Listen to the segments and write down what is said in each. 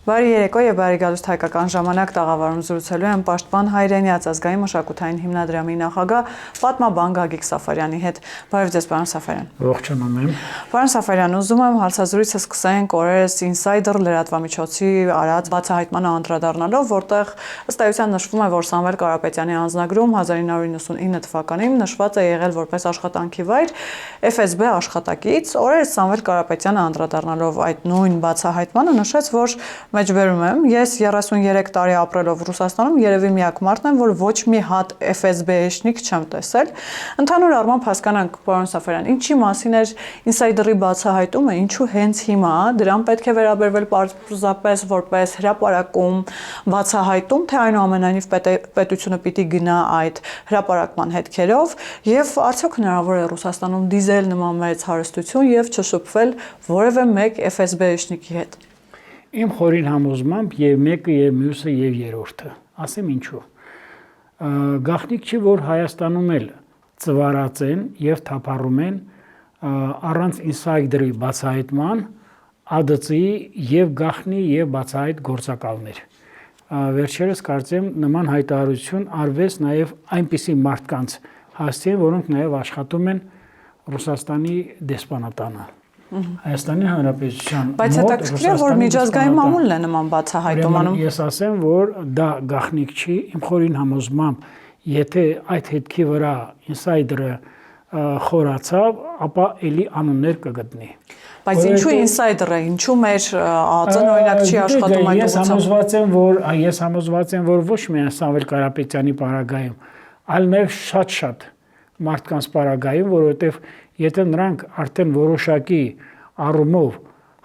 Բարի երեկո եւ բարի գալուստ հայկական ժամանակ տաղավարում զրուցելու եմ Պաշտպան Հայրենիաց ազգային մշակութային հիմնադրամի նախագահ պատմաբան Գագիկ Սաֆարյանի հետ։ Բարև ձեզ, պարոն Սաֆարյան։ Ողջունում եմ։ Պարոն Սաֆարյան, ուզում եմ հարցազրույցը սկսենք օրերս Insider լրատվամիջոցի արած բացահայտմանը անդրադառնալով, որտեղ ըստ էության նշվում է, որ Սամվել Կարապետյանի անձնագրում 1999 թվականին նշված է եղել որպես աշխատանքի վայր FSB աշխատակից։ Օրերս Սամվել Կարապետյանը անդրադառնալով այդ նույն բացահայտմանը նշեց, որ մեջբերում եմ, ես 33 տարի ապրելով Ռուսաստանում երևի միակ մարդն եմ, որ ոչ մի հատ FSB-եշնիկ չեմ տեսել։ Ընդհանուր առմամբ հասկանանք, պարոն Սաֆարյան, ինչի մասին էր Insider-ի բացահայտումը, ինչու հենց հիմա, դրան պետք է վերաբերվել պարզապես որպես հրապարակում, բացահայտում, թե այնուամենայնիվ պետությունը պիտի գնա այդ հրապարակման հետքերով, եւ արդյոք հնարավոր է Ռուսաստանում դիզել նման մեծ հարստություն եւ չշփվել որևէ մեկ FSB-եշնիկի հետ։ Իմ խորին համոզմամբ եւ մեկը եւ մյուսը եւ երրորդը, ասեմ ինչու։ Գաղտնիք չի, որ Հայաստանում էլ ծվարած են եւ թափառում են առանց Insider-ի բացահայտման ԱԴՑ-ի եւ գաղտնի եւ բացահայտ գործակալներ։ Վերջերս կարծեմ նման հայտարարություն արվեց նաեւ այնպիսի մարդկանց հասցեն, որոնք նաեւ աշխատում են Ռուսաստանի դեսպանատանը։ Հայաստանի Հանրապետության բայց հետաքրքիր է, որ միջազգային մամուլն է նման բացահայտում անում։ Ես ասեմ, որ դա գաղտնիք չի, իմ խորին համոզմամբ, եթե այդ հետքի վրա Insider-ը խորացավ, ապա էլի անուններ կգտնի։ Բայց ինչու Insider-ը, ինչու մեր ԱԱԾ-ն օրինակ չի աշխատում այդ ուղղությամբ։ Ես համոզված եմ, որ ոչ միայն Սամվել Կարապետյանի պարագայում, այլ նաև շատ մարդկանց պարագայում, որովհետև եթե նրանք արդեն որոշակի առումով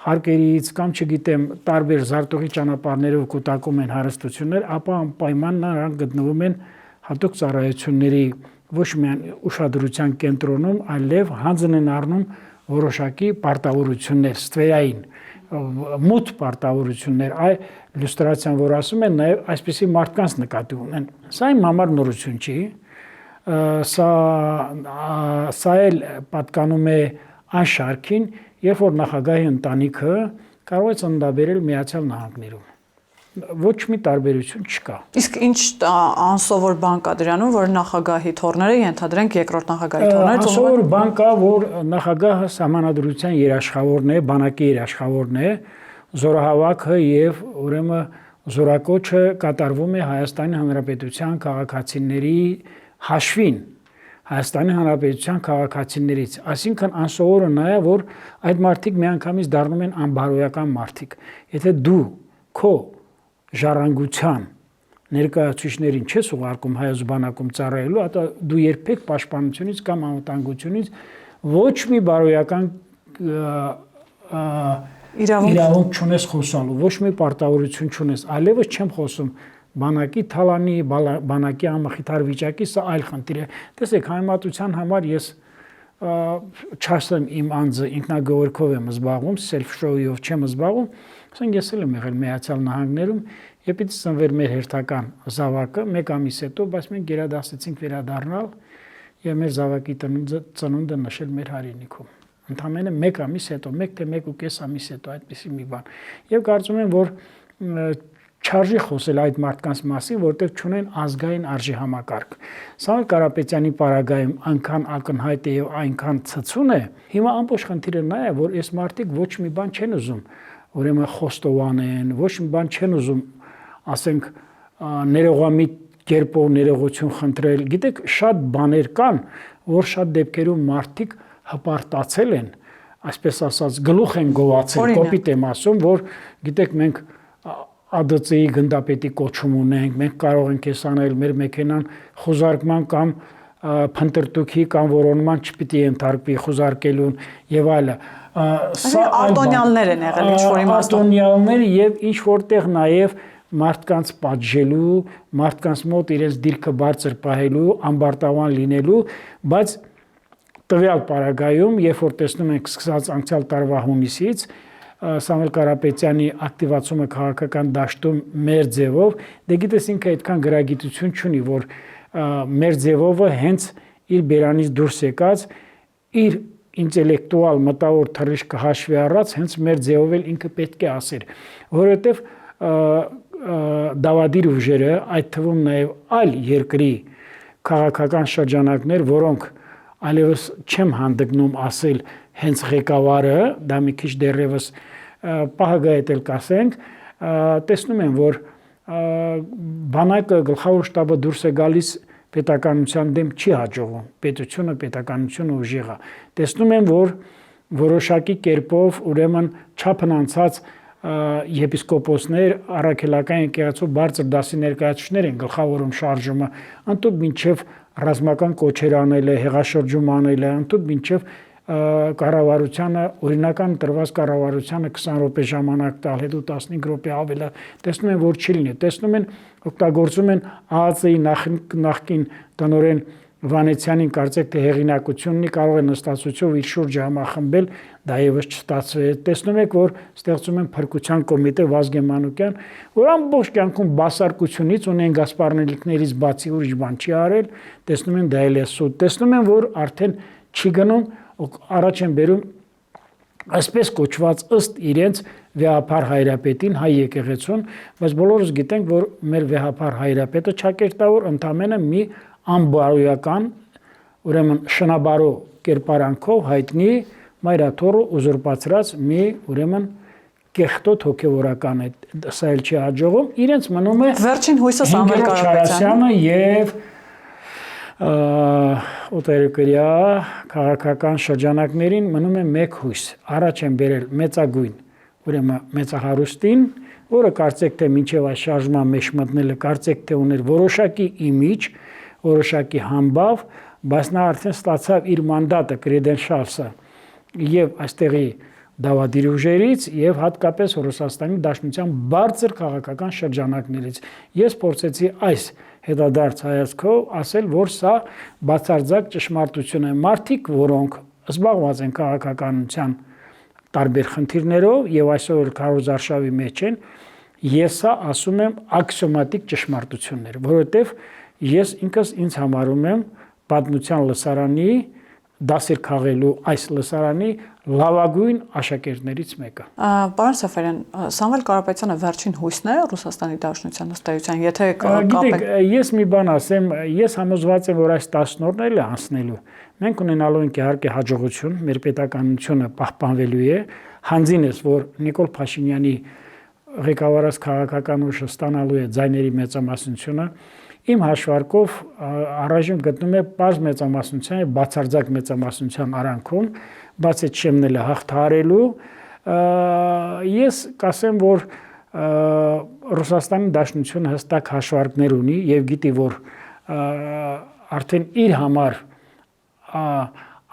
հարկերից կամ չգիտեմ տարբեր զարտողի ճանապարհներով կուտակում են հարստություններ, ապա անպայման նրանք գտնվում են հատուկ ծառայությունների ոչ միայն ուշադրության կենտրոնում, այլև հանձն են առնում որոշակի պարտավորություններ, ստվերային մութ պարտավորություններ, այ լյուստրացիան, որ ասում են, նաև այսպիսի մարդկանց նկատի ունեն։ Սա իմ համար նորություն չի։ Սա էլ պատկանում է այն շարքին, երբ որ նախագահի ընտանիքը կարող է ծննդաբերել Միացյալ Նահանգներում։ Ոչ մի տարբերություն չկա։ Իսկ ինչ անսովոր բան կա դրանում, որ նախագահի թոռները, ենթադրենք երկրորդ նախագահի թոռները անսովոր բան կա, որ նախագահը սահմանադրության երաշխավորն է, բանակի երաշխավորն է, զորահավաքը եւ ուրեմն զորակոչը կատարվում է Հայաստանի Հանրապետության քաղաքացիների հաշվին Հայաստանի Հանրապետության քաղաքացիներից, այսինքն անսովորը նա է, որ այդ մարդիկ միանգամից դառնում են անբարոյական մարդիկ։ Եթե դու քո ժառանգության ներկայացուցիչներին չես ուղարկում հայոց բանակում ծառայելու, ապա դու երբեք պաշտպանությունից կամ անվտանգությունից ոչ մի բարոյական իրավունք չունես խոսալու, ոչ մի պարտավորություն չունես, այլևս չեմ խոսում բանակի թալանի, բանակի անմխիթար վիճակի, սա այլ խնդիր է։ Տեսեք, համեմատության համար ես չասեմ իմ անձը ինքնագովորքով եմ զբաղվում, self-show-ով չեմ զբաղվում, ասենք ես էլ եմ եղել Միացյալ Նահանգներում, եւ պիտի ծնվեր մեր հերթական զավակը, մեկ ամիս հետո, բայց մենք գերադասեցինք վերադառնալ եւ մեր զավակի ծնունդը նշել մեր հայրենիքում։ Ընդամենը մեկ ամիս հետո, 1 թե 1.5 ամիս հետո այդպիսի մի բան։ Եվ կարծում եմ, որ չարժի խոսել այդ մարդկանց մասին, որտեղ չունեն ազգային արժի համակարգ։ Սամվել Կարապետյանի պարագայում այնքան ակնհայտ է եւ այնքան ցցուն է, հիմա ամբողջ խնդիրը նա է, որ այս մարդիկ ոչ մի բան չեն ուզում, ուրեմն խոստովանեն, ոչ մի բան չեն ուզում, ասենք ներողամիտ կերպով ներողություն խնդրել։ Գիտեք, շատ բաներ կան, որ շատ դեպքերում մարդիկ հպարտացել են, այսպես ասած, գլուխ են գովացել, կոպիտ եմ ասում, որ գիտեք, մենք ԱԴՑ-ի գնդապետի կոչում ունենք, մենք կարող ենք էս անել, մեր մեքենան խոզարկման կամ փնտրտուքի կամ որոնման չպիտի ենթարկվի խոզարկելուն եւ այլը։ Սա արտոնյալներ են եղել ինչ-որ իմաստով։ Արտոնյալներ եւ ինչ որտեղ նաեւ մարդկանց պատժելու, մարդկանց մոտ իրենց դիրքը բարձր պահելու, ամբարտավան լինելու, բայց տվյալ պարագայում, երբ որ տեսնում ենք սկսած անցյալ տարվա հունիսից, Սամվել Կարապետյանի ակտիվացումը քաղաքական դաշտում մեր ձևով, դե գիտես ինքը այդքան գրագիտություն չունի, որ մեր ձևովը հենց իր բերանից դուրս եկած, իր ինտելեկտուալ մտավոր թռիչքը հաշվի առած, հենց մեր ձևով էլ ինքը պետք է ասեր, որովհետև դավադիր ուժերը, այդ թվում նաև այլ երկրի քաղաքական շրջանակներ, որոնք այլևս չեմ հանդգնում ասել հենց ղեկավարը, դա մի քիչ դեռևս պահագայել կասենք, տեսնում են, որ բանակը գլխավոր շտաբը դուրս է գալիս պետականության դեմ չի հաջողում, պետականությունը ուժեղա։ Տեսնում են, որ որոշակի կերպով ուրեմն չափն անցած եպիսկոպոսներ, առաքելական եկեղեցու բարձր դասի ներկայացուցիչներ են գլխավորում շարժումը, ընդհանուր մինչև ռազմական կոչեր անել է, հեղաշրջում անել է, ընդհանուր մինչև կառավարությանը, օրինական տրված կառավարությանը 20 րոպե ժամանակ տալ, հետո 15 րոպե ավելը, տեսնում են, որ չի լինի, տեսնում են, օգտագործում են ԱԱԾ-ի նախկին տնօրեն Վանեցյանին կարծեք թե հեղինակությունն ունի, կարող է նստածությունով իր շուրջը համախմբել, դա եւս չստացվեց։ Տեսնում եք, որ ստեղծում են փրկության կոմիտե Վազգեն Մանուկյան, որ ամբողջ կյանքում բասարկությունից ունեն գասպարնելիքներից բացի ուրիշ բան չի արել, տեսնում են դա էլ է սուտ, տեսնում են, որ արդեն չի գնում, առաջ են բերում այսպես կոչված ըստ իրենց վեհապար հայրապետին, հայ եկեղեցուն, բայց բոլորս գիտենք, որ մեր վեհապար հայրապետը ճակերտավոր ընդամենը մի անբարոյական, ուրեմն շնաբարո կերպարանքով հայտնի մայրաթորը ուզուրպացրած մի ուրեմն կեղտոտ հոգևորական է, սա էլ չի հաջողում, իրենց մնում է Վերջին հույսը Սամվել Կարապետյանը եւ օտարերկրյա քաղաքական շրջանակներին մնում է մեկ հույս, առաջ են բերել մեծագույն, ուրեմն մեծահարուստին, որը կարծեք թե մինչև այս շարժման մեջ մտնելը կարծեք թե ուներ որոշակի իմիջ, որոշակի համբավ, բայց նա արդեն ստացավ իր մանդատը, կրեդենշալսը եւ այստեղի դավադիր ուժերից եւ հատկապես Ռուսաստանի Դաշնության բարձր քաղաքական շրջանակներից։ Ես փորձեցի այս հետադարձ հայացքով ասել, որ սա բացարձակ ճշմարտություն է։ Մարդիկ, որոնք զբաղված են քաղաքականության տարբեր խնդիրներով եւ այսօր քարոզարշավի մեջ են, ես սա ասում եմ աքսիոմատիկ ճշմարտություններ, որովհետեւ ես ինքս ինձ համարում եմ պատմության լսարանի դասեր քաղելու այս լսարանի լավագույն աշակերտներից մեկը։ Պարոն Սաֆարյան, Սամվել Կարապետյանը վերջին հույսն է Ռուսաստանի Դաշնության ըստ էության, եթե գիտեք, ես մի բան ասեմ, ես համոզված եմ, որ այս 10 օրն էլ է անցնելու։ Մենք ունենալու ենք իհարկե հաջողություն, մեր պետականությունը պահպանվելու է, հանձինս, որ Նիկոլ Փաշինյանի ղեկավարած քաղաքական ուժը ստանալու է ձայների մեծամասնությունը, իմ հաշվարկով առայժմ գտնում է պարզ մեծամասնության եւ բացարձակ մեծամասնության արանքում, բաց այդ շեմնելը հաղթահարելու, ես կասեմ, որ Ռուսաստանի Դաշնությունը հստակ հաշվարկներ ունի եւ գիտի, որ արդեն իր համար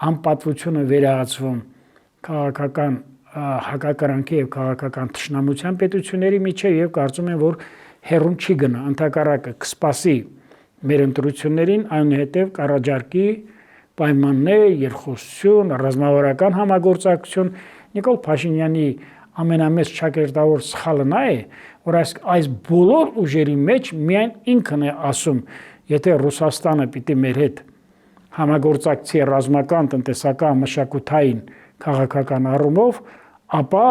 անպատվությունը վերահացվում քաղաքական հակակրանքի եւ քաղաքական թշնամության պետությունների միջեւ եւ կարծում եմ, որ հերուն չի գնա, ընդհակառակը կսպասի մեր ընտրություններին, այնուհետև կառաջարկի պայմաններ, երկխոսություն, ռազմավարական համագործակցություն։ Նիկոլ Փաշինյանի ամենամեծ ճակերտավոր սխալը նա է, որ այս բոլոր ուժերի մեջ միայն ինքն է ասում, եթե Ռուսաստանը պիտի մեր հետ համագործակցի ռազմական, տնտեսական, մշակութային, քաղաքական առումով, ապա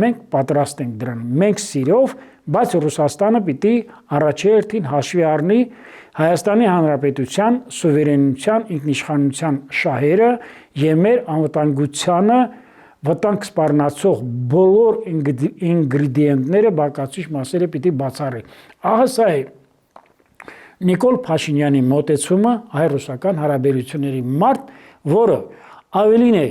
մենք պատրաստ ենք դրան, մենք սիրով, բայց Ռուսաստանը պիտի առաջերտին հաշվի առնի Հայաստանի Հանրապետության սուվերենության, ինքնիշխանության շահերը եւ մեր անվտանգությանը վտանգ սպառնացող բոլոր ինգրեդիենտները, բաղկացուցիչ մասերը պիտի բացառի։ Ահա սա է Նիկոլ Փաշինյանի մոտեցումը հայ-ռուսական հարաբերությունների մարդ, որը ավելին է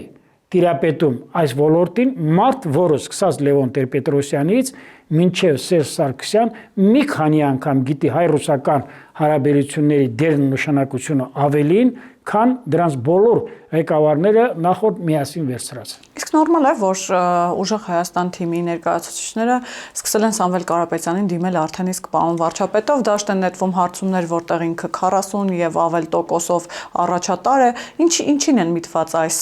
տիրապետում այս ոլորտին, մարդ, որը սկսած Լևոն Տեր-Պետրոսյանից մինչև Սերժ Սարգսյան մի քանի անգամ գիտի հայ-ռուսական հարաբերությունների դերն ու նշանակությունը ավելին, քան դրանց բոլոր ղեկավարները նախորդ միասին վերցրած։ Իսկ նորմալ է, որ ուժեղ Հայաստան թիմի ներկայացուցիչները սկսել են Սամվել Կարապետյանին դիմել արդեն իսկ պարոն վարչապետով, դաշտ են նետվում հարցումներ, որտեղ ինքը 40 եւ ավել տոկոսով առաջատար է, ինչին են միտված այս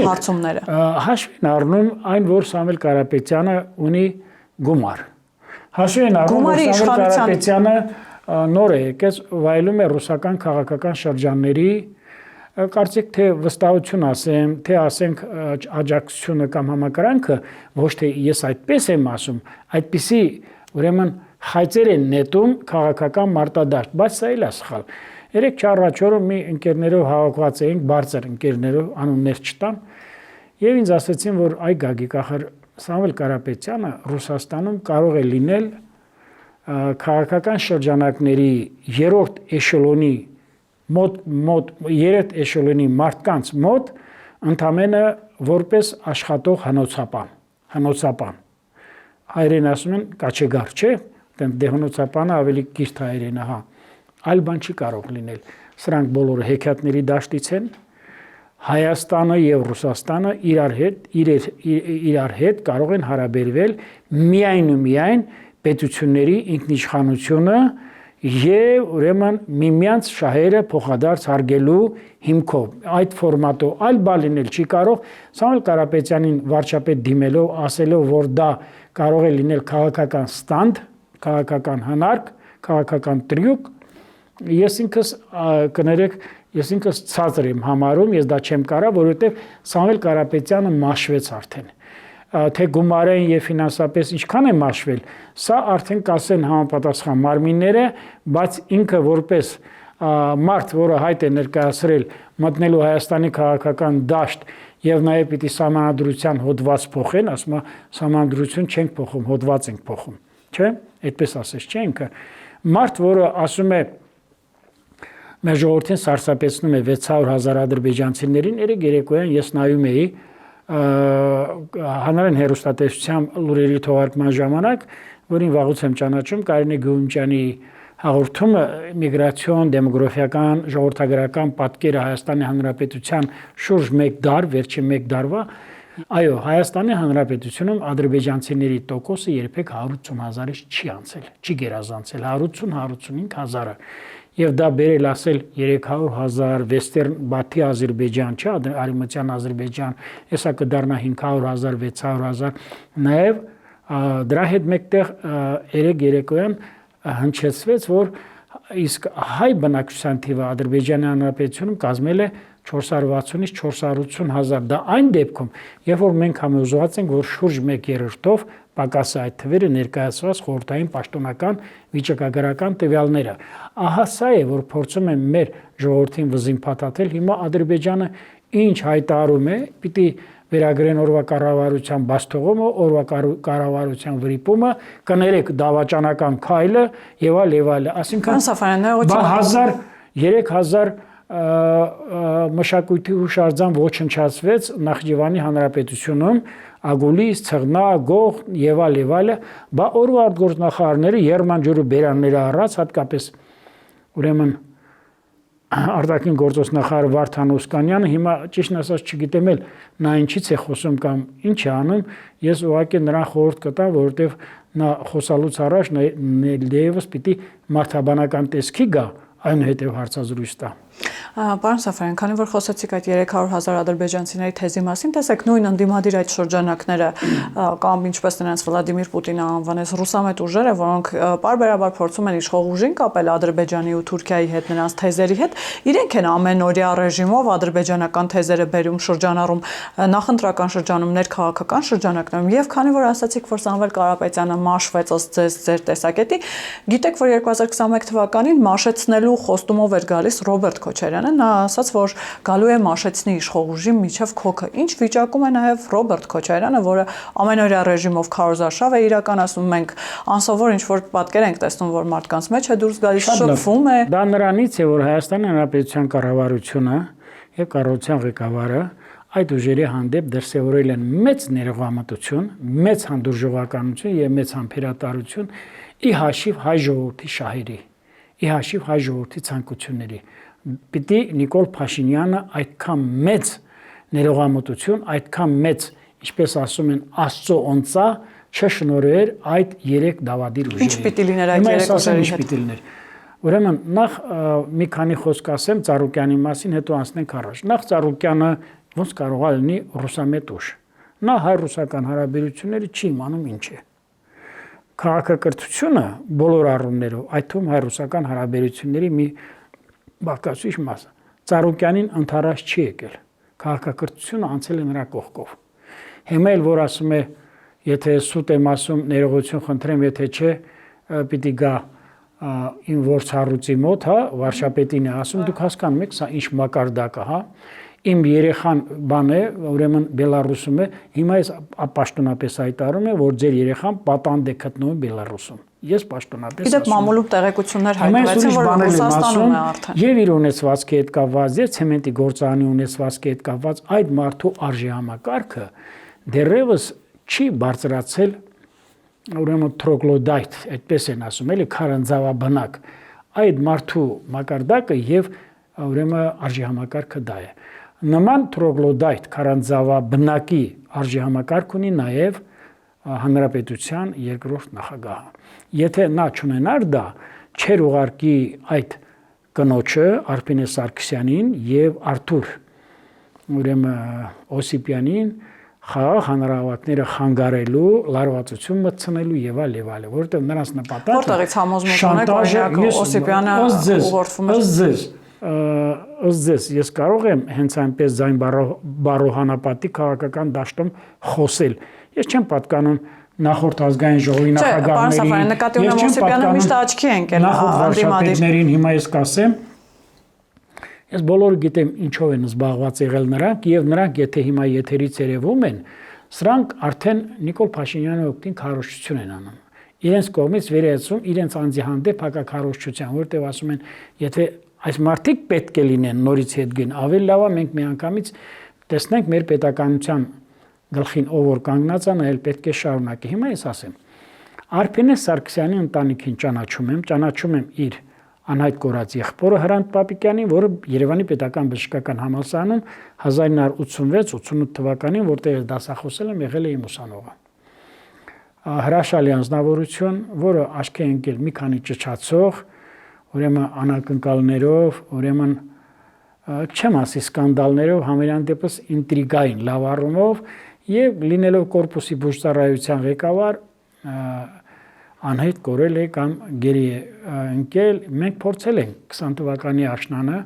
հարցումները։ Հաշվին առնում այն, որ Սամվել Կարապետյանը ունի գումար։ Հաշվին առնում, որ Սամվել Կարապետյանը նոր է եկած, վայելում է ռուսական քաղաքական շրջանների, կարծեք թե վստահություն ասեմ, թե ասենք աջակցությունը կամ համակրանքը, ոչ թե ես այդպես եմ ասում, այդպիսի ուրեմն խայծեր են նետում քաղաքական մարտադաշտ, բայց սա էլ է սխալ։ Երեք չառաջ օրը մի ընկերներով հավաքված էինք, բարձր ընկերներով, անուններ չտամ, եւ ինձ ասացին, որ այ Գագիկ, ախր Սամվել Կարապետյանը Ռուսաստանում կարող է լինել քաղաքական շրջանակների երրորդ էշելոնի մոտ երրորդ էշելոնի մարդկանց մոտ ընդամենը որպես աշխատող հնոցապան։ Հայերեն ասում են կաչեգար, չէ՞, դե հնոցապանը ավելի կիրթ հայերեն է, հա։ Այլ բան չի կարող լինել։ Սրանք բոլորը հեքիաթների դաշտից են։ Հայաստանը եւ Ռուսաստանը իրար հետ կարող են հարաբերվել միայն ու միայն պետությունների ինքնիշխանությունը եւ ուրեմն միմյանց շահերը փոխադարձ հարգելու հիմքով։ Այդ ֆորմատով այլ բան լինել չի կարող։ Սամվել Կարապետյանին վարչապետ դիմելով, ասելով, որ դա կարող է լինել քաղաքական ստանդ, քաղաքական հնարք, քաղաքական տրյուկ, ես ինքս ցածր եմ համարում, ես դա չեմ կարա, որովհետև Սամվել Կարապետյանը մաշվեց արդեն։ Թե գումարային եւ ֆինանսապես ինչքան է մաշվել, սա արդեն կասեն համապատասխան մարմինները, բայց ինքը որպես մարդ, որը հայտ է ներկայացրել մտնելու Հայաստանի քաղաքական դաշտ եւ նաեւ պիտի սահմանադրության հոդված փոխեն, ասում է սահմանադրություն չենք փոխում, հոդված ենք փոխում, չէ՞, այդպես ասես, չէ՞ ինքը։ Մարդ, որը ասում է մեր ժողովրդին սարսափեցնում է 600,000 ադրբեջանցիներին, երեկոյան ես նայում էի հանրային հեռուստատեսության լուրերի թողարկման ժամանակ, որին վաղուց եմ ճանաչում, Կարինե Գյուղումջյանի հաղորդումը միգրացիոն, դեմոգրաֆիական, ժողովրդագրական պատկերը Հայաստանի Հանրապետության շուրջ 1 դար, վերջին 1 դարվա, այո, Հայաստանի Հանրապետությունում ադրբեջանցիների տոկոսը երբեք 180,000-ից չի անցել, չի գերազանցել, 180-155,000-ը։ Եվ դա բերել ասել 300,000 Վեստերն Բաթի Ադրբեջան, չէ, Արևմտյան Ադրբեջան, հեսա կդառնա 500,000, 600,000, նաև դրա հետ մեկտեղ երեկոյան հնչեցվեց, որ իսկ հայ բնակչության թիվը Ադրբեջանի Հանրապետությունում կազմել է 460-ից 480,000, դա այն դեպքում, երբ որ մենք համոզված ենք, որ շուրջ 1/3-ով պակաս է այդ թվերը ներկայացված խորհրդային պաշտոնական վիճակագրական տվյալները։ Ահա սա է, որ փորձում են մեր ժողովրդին վզին փաթաթել, հիմա Ադրբեջանը ինչ հայտարարում է, պիտի վերագրեն օրվա կառավարության բացթողումը, օրվա կառավարության վրիպումը, կներեք դավաճանական քայլը եւ այլ, այսինքն 3000 մշակույթի հուշարձան ոչնչացվեց Նախճիվանի Հանրապետությունում, Ագուլիս, Ցղնա, Գող եւ այլը, բա օրվա արտգործնախարարները Երմանջուրու բերանները առած, հատկապես ուրեմն արտաքին գործոս նախարար Վարդան Օսկանյանը, հիմա ճիշտն ասած չգիտեմ էլ նա ինչից է խոսում կամ ինչ է անում, ես ուղղակի նրան խորհուրդ կտամ, որովհետեւ նա խոսալուց առաջ դեպս պիտի մարդաբանական տեսքի գա, այնուհետև հարցազրույց տա։ Պարոն Սաֆարյան, քանի որ խոսեցիք այդ 300,000 ադրբեջանցիների թեզի մասին, տեսեք նույն ընդդիմադիր այդ շրջանակները կամ ինչպես նրանց Վլադիմիր Պուտինը անվանեց ռուսամետ ուժերը, որոնք պարբերաբար փորձում են իշխող ուժին կապել Ադրբեջանի ու Թուրքիայի հետ նրանց թեզերի հետ, իրենք են ամենօրյա ռեժիմով ադրբեջանական թեզերը բերում շրջանառում նախընտրական շրջանում, ներքաղաքական շրջանակներում, եւ քանի որ ասացիք, որ Սամվել Կարապետյանը մաշվեց ըստ ձեր տեսակետի, գիտեք, որ 2021 թվականին մաշեցնելու խոստումով էր գալիս Ռոբերտ Քոչարյանը, նա ասաց, որ գալու է մաշեցնի իշխող ուժի միջև քոքը։ Ինչ վիճակում է նաև Ռոբերտ Քոչարյանը, որը ամենօրյա ռեժիմով քարոզարշավ է իրականացնում, մենք անսովոր ինչ-որ պատկեր ենք տեսնում, որ մարդկանց մեջ է դուրս գալիս, շփվում է։ Դա նրանից է, որ Հայաստանի Հանրապետության կառավարությունը եւ կառավարության ղեկավարը այդ ուժերի հանդեպ դրսևորել են մեծ ներողամտություն, մեծ հանդուրժողականություն եւ մեծ համբերատարություն ի հաշիվ հայ ժողովրդի շահերի, ի հաշիվ հայ ժողովրդի ցանկությունների։ Պիտի Նիկոլ Փաշինյանը այդքան մեծ ներողամտություն, այդքան մեծ, ինչպես ասում են, Աստծո օնծա չշնորհեր այդ 3 դավադիր ուժերին։ Ինչ պիտի լիներ այդ 3 ուժերի հետ։ Ուրեմն նախ մի քանի խոսք ասեմ Ծառուկյանի մասին, հետո անցնենք առաջ։ Նախ Ծառուկյանը ոնց կարող է լինի ռուսամետ ուժ։ Նա հայ-ռուսական հարաբերությունները չի իմանում ինչ է։ Քաղաքակրթությունը բոլոր առումներով, այդ թվում հայ-ռուսական հարաբերությունների մի բաղկացուցիչ մասը Ծառուկյանին ընդառաջ չի եկել։ Քաղաքակրթությունը անցել է նրա կողքով։ Հիմա էլ որ ասում է, եթե սուտ եմ ասում, ներողություն խնդրեմ, եթե չէ, պիտի գա իմ որցառուծի մոտ, հա, վարշապետին է ասում, դուք հասկանում եք, սա ինչ մակարդակ է, հա։ Իմ երեխան բան է, ուրեմն Բելարուսում է, հիմա ես պաշտոնապես հայտարարում եմ, որ ձեր երեխան պատանդ է գտնվում Բելարուսում։ Ես պաշտոնապես ասում եմ։ Գիտեք, մամուլում տեղեկություններ հայտնվեցին, որ Ռուսաստանում է արդեն։ Եվ իր ունեցվածքի հետ կապված, եւ ցեմենտի գործարանի ունեցվածքի հետ կապված այդ մարդու արժեհամակարգը դեռևս չի բարձրացել, ուրեմն թրոգլոդայտ, այդպես են ասում, էլի քարանձավաբնակ։ Այդ մարդու մակարդակը եւ ուրեմն արժեհամակարգը դա է։ Նման թրոգլոդայտ քարանձավաբնակի արժեհամակարգ ունի նաեւ հանրապետության երկրորդ նախագահը։ Եթե նա չունենար դա, չեր ուղարկի այդ կնոջը Արփինե Սարգսյանին եւ Արթուր ուրեմն Օսիպյանին խաղաղ հանրահավաքները խանգարելու, լարվածություն մտցնելու եւ այլ, որովհետեւ նրանց նպատակը որտեղից համոզմունք ունեք, օրինակ Օսիպյանը ուղղորդվում է ըստ ձեզ ես կարող եմ հենց այնպես ձայն բարոհանապատի քաղաքական դաշտում խոսել։ Ես չեմ պատկանում նախորդ ազգային ժողովի նախագահներին, նկատի ունեմ Օսիպյանը միշտ աչքի է ընկել վարշապետներին, հիմա ես կասեմ, ես բոլորը գիտեմ ինչով են զբաղված եղել նրանք եւ նրանք եթե հիմա եթերից երևում են, սրանք արդեն Նիկոլ Փաշինյանի օգտին քարոզչություն են անում։ Իրենց կողմից վերահսկում իրենց անձի հանդեպ հակաքարոզչության, որտեղ ասում են, եթե այս մարդիկ պետք է լինեն նորից հետ գին, ավելի լավ է մենք միանգամից տեսնենք մեր պետականության գլխին ով որ կանգնած է, այլ պետք է շարունակի։ Հիմա ես ասեմ, Արփինե Սարգսյանի ընտանիքին ճանաչում եմ իր անհայտ կորած եղբորը Հրանտ Պապիկյանին, որը Երևանի Պետական Բժշկական Համալսարանում 1986-88 թվականին, որտեղ դասախոսել եմ, եղել է իմ ուսանողը։ Հրաշալի անձնավորություն, որը աչքի է ընկել մի քանի ճչացող, ուրեմն անակնկալներով, ուրեմն չեմ ասի սկանդալներով, համենայն դեպս ինտրիգային լավ առումով եւ լինելով կորպուսի բուժծառայության ղեկավար անհետ կորել է կամ գերի է ընկել։ Մենք փորձել ենք 20 թվականի աշնանը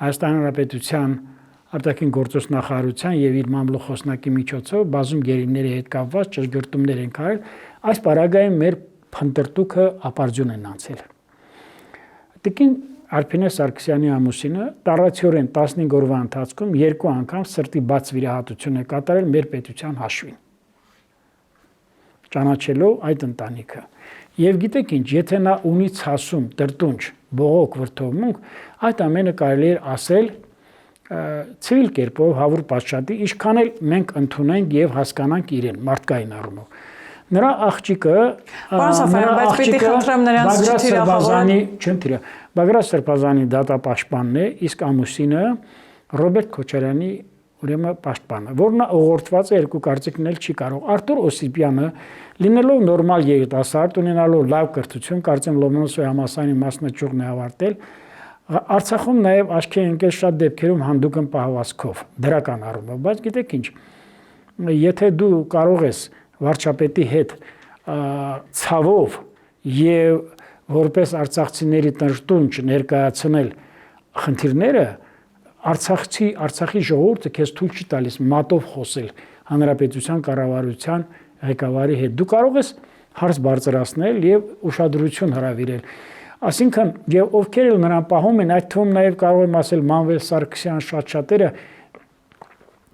Հայաստան Հանրապետության արտաքին գործոս նախարարության եւ իր մամլոխոսնակի միջոցով բազում գերիների հետ կապված ճշգրտումներ են արել։ Այս պարագայում մեր փնտրտուքը ապարդյուն են անցել։ Տիկին Արփինե Սարգսյանի ամուսինը տարածորեն 15 օրվա ընթացքում 2 անգամ սրտի բաց վիրահատություն է կատարել մեր պետության հաշվին։ Ճանաչելով այդ ընտանիքը։ Եվ գիտեք ինչ, եթե նա ունի ցասում, տրտունջ, բողոք, վրդովմունք, այդ ամենը կարելի է ասել ցիվիլ կերպով հավուր պատշատի, ինչքան էլ մենք ընդունենք եւ հասկանանք իրեն մարդկային առումով։ Նրա աղջիկը, բայց պիտի խնդրեմ նրանց չթիրախավորել, չեմ թիրա։ Բագրատ Սրբազանի դատապաշտպանն է, իսկ ամուսինը Ռոբերտ Քոչարյանի ուրեմն պաշտպանը, որն ուղղորդված է երկու կարծիքն էլ չի կարող։ Արթուր Օսիպյանը, լինելով նորմալ երիտասարդ, ունենալով լավ կրթություն, կարծեմ Լոմոնոսովի համալսարանի մասնաճյուղն է ավարտել, Արցախում նաև աչքի է ընկել շատ դեպքերում հանդուգն պահվածքով, դրական առումով, բայց գիտեք ինչ, եթե դու կարող ես վարչապետի հետ ցավով եւ որպես արցախցիների տնտունջ ներկայացնել խնդիրները, Արցախի ժողովուրդը քեզ թույլ չի տալիս մատով խոսել հանրապետության կառավարության ղեկավարի հետ։ Դու կարող ես հարց բարձրացնել եւ ուշադրություն հրավիրել։ Այսինքն, եւ ովքեր էլ նրան պահում են, այդ թվում նաեւ կարող եմ ասել Մանվել Սարգսյան շատ-շատերը,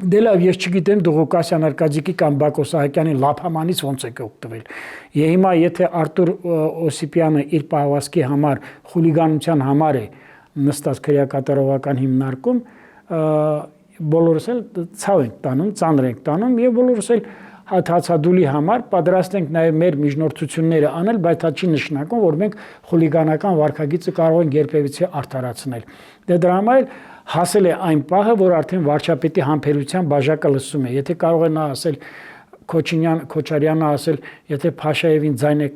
դե լավ, ես չգիտեմ Դուղուկասյան Արկադիկի կամ Բակո Սահակյանի լափամանից ոնց է օգտվել։ Եվ հիմա եթե Արթուր Օսիպյանը իր պահվածքի համար, խուլիգանության համար է նստած քրեակատարողական հիմնարկում, բոլորս էլ ցավ ենք տանում, ծանր ենք տանում եւ բոլորս էլ հացադուլի համար պատրաստ ենք նաեւ մեր միջնորդությունները անել, բայց դա չի նշանակում, որ մենք խուլիգանական վարքագիծը կարող ենք երբևիցե արդարացնել։ Դե դրա համար հասել է այն պահը, որ արդեն վարչապետի համբերության բաժակը լսում է։ Եթե կարող է նա ասել Քոչարյանը ասել, եթե Փաշաևին ձայն եք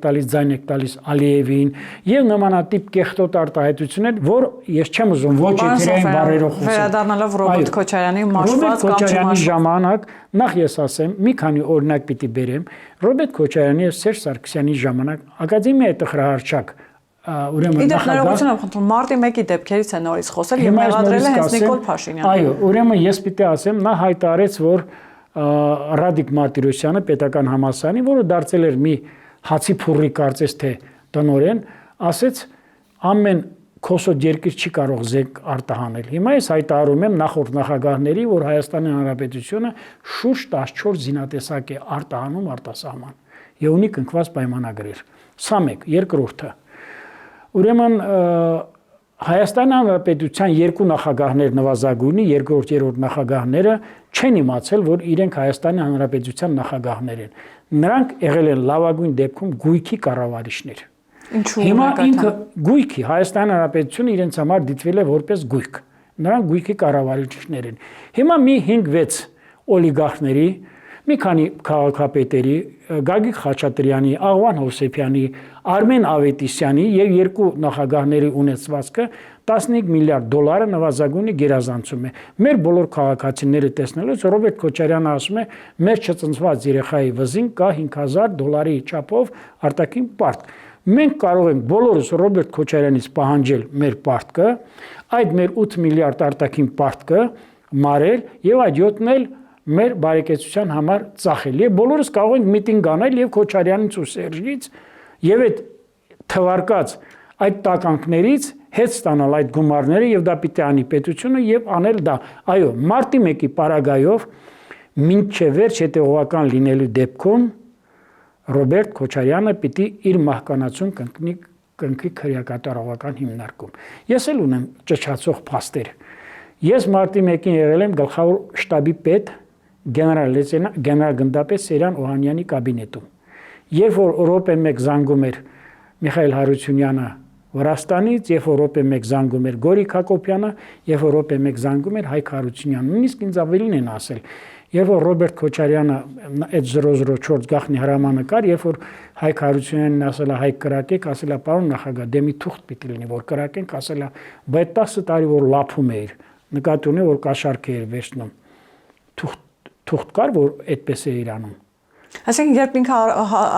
տալիս Ալիևին եւ նմանատիպ կեղտոտ արտահայտություններ, որ ես չեմ ուզում ոչ եթերային բարերով խոսել։ Վերադառնալով Ռոբերտ Քոչարյանի մաշված կամ չմաշված ժամանակ, նախ ես ասեմ, մի քանի օրինակ պիտի բերեմ, Ռոբերտ Քոչարյանի եւ Սերժ Սարգսյանի ժամանակ ակադեմիայի տխրահարչակ ուրեմն նախագահ եմ խնդրում մարտի 1-ի դեպքերից է նորից խոսել եւ մեղադրել է հենց Նիկոլ Փաշինյանը։ Այո, ուրեմն ես պիտի ասեմ, նա հայտարարեց, որ Ռադիկ Մարտիրոսյանը պետական համալսարանի, որը դարձել էր մի հացի փուռի կարծես թե տնօրեն, ասեց ամեն քոսոտ երկիր չի կարող զենք արտահանել։ Հիմա ես հայտարարում եմ նախորդ նախագահների, որ Հայաստանի Հանրապետությունը շուրջ 14 զինատեսակ է արտահանում արտասահման եւ ունի կնքված պայմանագրեր։ Սա մեկ, երկրորդը։ Ուրեմն Հայաստանի Հանրապետության երկու նախագահներ նվազագույնի, երկրորդ, երրորդ նախագահները չեն իմացել, որ իրենք Հայաստանի Հանրապետության նախագահներ են։ Նրանք եղել են լավագույն դեպքում գույքի կառավարիչներ։ Ինչու՞ Հիմա ինքը գույքի Հայաստանի Հանրապետությունը իրենց համար դիտվել է որպես գույք։ Նրանք գույքի կառավարիչներ են։ Հիմա մի 5-6 օլիգարխների, մի քանի քաղաքապետերի, Գագիկ Խաչատրյանի, Աղվան Հովսեփյանի, Արմեն Ավետիսյանի եւ երկու նախագահների ունեցվածքը 15 միլիարդ դոլարը նվազագույնի գերազանցում է։ Մեր բոլոր քաղաքացիները տեսնելուց Ռոբերտ Քոչարյանը ասում է, մեր չծնծված երեխայի վզին կա 5000 դոլարի չափով արտաքին պարտք։ Մենք կարող ենք բոլորս Ռոբերտ Քոչարյանից պահանջել մեր պարտքը, այդ մեր 8 միլիարդ արտաքին պարտքը մարել եւ այդ 7-ն էլ մեր բարեկեցության համար ծախել։ Եվ բոլորս կարող ենք միտինգ անել եւ Քոչարյանից ու Սերժից եւ այդ թվարկած այդ տականքներից հետ ստանալ այդ գումարները եւ դա պիտի անի պետությունը եւ անել դա։ Այո, մարտի 1-ի պարագայով մինչեւ վերջ հետեւողական լինելու դեպքում Ռոբերտ Քոչարյանը պիտի իր մահկանացուն կնքի քրեակատարողական հիմնարկում։ Ես էլ ունեմ ճչացող փաստեր։ Ես մարտի 1-ին եղել եմ գլխավոր շտաբի պետ գեներալ գնդապետ Սերյան Օհանյանի կաբինետում։ Երբ որ Ռոպե 1 զանգում էր Միխայել Հարությունյանը Վրաստանից, երբ որ Ռոպե 1 զանգում էր Գորիկ Հակոբյանը, երբ որ Ռոպե 1 զանգում էր Հայկ Հարությունյանը, նույնիսկ ինձ ավելին են ասել։ Երբ որ Ռոբերտ Քոչարյանը այդ 004 գախնի հրամանը կար, երբ որ Հայկ Հարությունյանն ասել է Հայկ կրակեք, ասել է պարոն նախագահ, դե մի թուղթ պիտի լինի, որ կրակենք, ասել է, բայց 10 տարի որ լափում էր, նկատի ունի որ կաշառք էր վերցնում։ Թուղթ կար, որ այդպես է իրանում։ Այսինքն երբ ինքը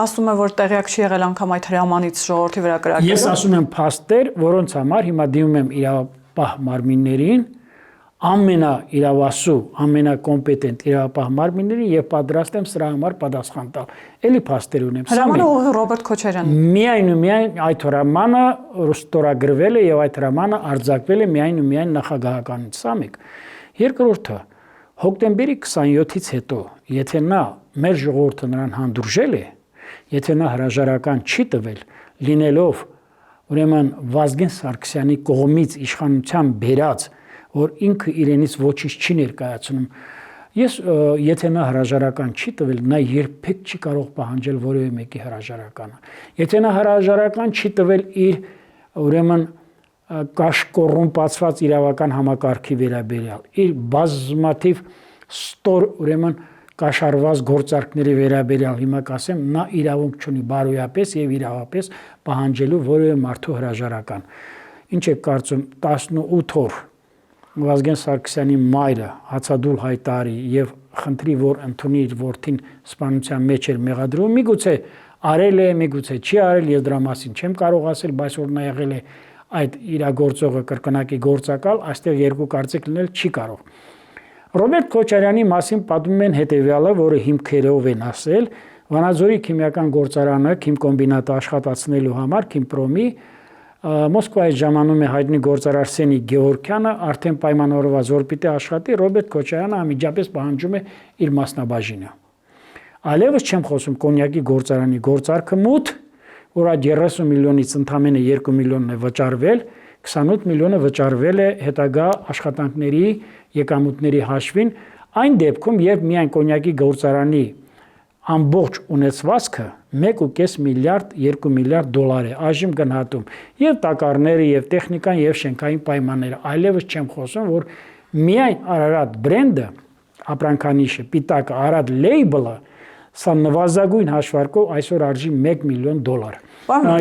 ասում է, որ տեղյակ չի եղել անգամ այդ հրամանից ժողովրդի վրա կրակելու։ Ես ասում եմ փաստեր, որոնց համար հիմա դիմում եմ իրավապահ մարմիններին, ամենաիրավասու, ամենակոմպետենտ իրավապահ մարմիններին եւ պատրաստ եմ սրա համար պատասխան տալ։ Էլի փաստեր ունեմ։ Հրամանը ուղղի Ռոբերտ Քոչարյանն։ Միայն ու միայն այդ հրամանը ստորագրվել է եւ այդ հրամանը արձակվել է միայն ու միայն նախագահականից։ Սա մեկ։ Երկրորդը, հոկտեմբերի 27-ից հետո, եթե նա մեր ժողովուրդը նրան հանդուրժել է, եթե նա հրաժարական չի տվել, լինելով ուրեմն Վազգեն Սարգսյանի կողմից իշխանության բերած, որ ինքը իրենից ոչինչ չի ներկայացնում, ես եթե նա հրաժարական չի տվել, նա երբեք չի կարող պահանջել որևէ մեկի հրաժարականը։ Եթե նա հրաժարական չի տվել իր ուրեմն կոռումպացված իրավական համակարգի վերաբերյալ, իր բազմաթիվ ստոր ուրեմն կաշառված գործարքների վերաբերյալ, հիմա կասեմ, նա իրավունք չունի բարոյապես եւ իրավապես պահանջելու որևէ մարդու հրաժարական։ Ինչ եք կարծում 18 օր Վազգեն Սարգսյանի մայրը հացադուլ հայտարարի եւ խնդրի, որ ընդունի իր որդին սպանության մեջ էր մեղադրում, միգուցե արել է, միգուցե չի արել, ես դրա մասին չեմ կարող ասել, բայց որ նա եղել է այդ իրագործողը կրկնակի գործակալ, այստեղ երկու կարծիք լինել չի կարող։ Ռոբերտ Քոչարյանի մասին պատմում են հետևյալը, որը հիմքերով են ասել, Վանաձորի քիմիական գործարանը, քիմկոմբինատը աշխատացնելու համար Քիմպրոմի Մոսկվայի ժամանում է հայտնի գործարար Սենիկ Գևորգյանը արդեն պայմանավորված որ պիտի աշխատի, Ռոբերտ Քոչարյանը անմիջապես պահանջում է իր մասնաբաժինը։ Այլևս չեմ խոսում կոնյակի գործարանի գործարքը մութ, որ այդ 30 միլիոնից ընդամենը 2 միլիոնն է վճարվել, 28 միլիոնը վճարվել է հետագա աշխատանքների եկամուտների հաշվին, այն դեպքում, երբ միայն կոնյակի գործարանի ամբողջ ունեցվածքը 1.5 միլիարդ 2 միլիարդ դոլար է այժմ գնահատում եւ տակառները եւ տեխնիկան եւ շենքային պայմանները այլևս չեմ խոսում որ միայն Արարատ բրենդը ապրանքանիշը պիտակը Արարատ լեյբլը սա նվազագույն հաշվարկով այսօր արժի 1 միլիոն դոլար